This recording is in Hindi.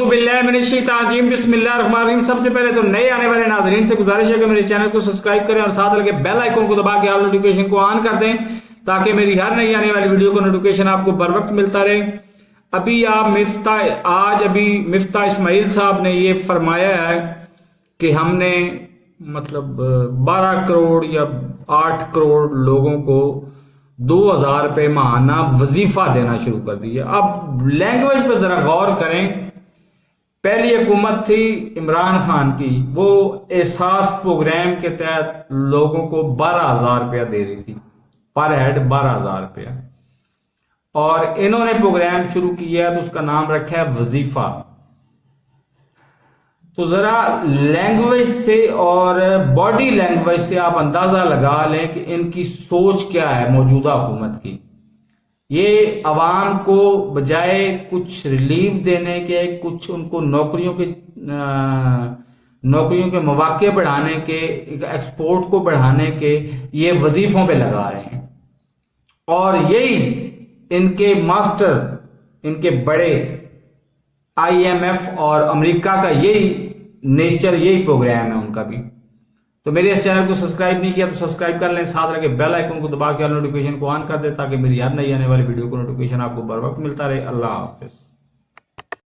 औज़ुबिल्लाहिमिनश्शैतानिर्रजीम बिस्मिल्लाहिर्रहमानिर्रहीम। सबसे पहले तो नए आने वाले नाज़रीन से गुजारिश है कि मेरे चैनल को सब्सक्राइब करें और साथ लगे बेल आइकन को दबा के ऑल नोटिफिकेशन को ऑन कर दें ताकि मेरी हर नई आने वाली वीडियो को नोटिफिकेशन आपको बर वक्त मिलता रहे। अभी मिफ्ता इस्माइल साहब ने ये फरमाया है कि हमने मतलब 12 करोड़ या 8 करोड़ लोगों को 2000 रुपये माहाना वजीफा देना शुरू कर दिया। अब लैंग्वेज पर जरा गौर करें। पहली हुकूमत थी इमरान खान की, वो एहसास प्रोग्राम के तहत लोगों को 12,000 रुपया दे रही थी, पर हेड 12,000 रुपया। और इन्होंने प्रोग्राम शुरू किया तो उसका नाम रखा है वजीफा। तो जरा लैंग्वेज से और बॉडी लैंग्वेज से आप अंदाजा लगा लें कि इनकी सोच क्या है मौजूदा हुकूमत की। ये अवाम को बजाय कुछ रिलीफ देने के, कुछ उनको नौकरियों के मौके बढ़ाने के, एक्सपोर्ट को बढ़ाने के, ये वजीफों पे लगा रहे हैं। और यही इनके मास्टर, इनके बड़े IMF और अमेरिका का यही नेचर, यही प्रोग्राम है उनका भी। तो मेरे इस चैनल को सब्सक्राइब नहीं किया तो सब्सक्राइब कर लें, साथ लगे बेल आइकन को दबा के नोटिफिकेशन को ऑन कर दें ताकि मेरी हर नई आने वाली वीडियो को नोटिफिकेशन आपको बर वक्त मिलता रहे। अल्लाह हाफिज।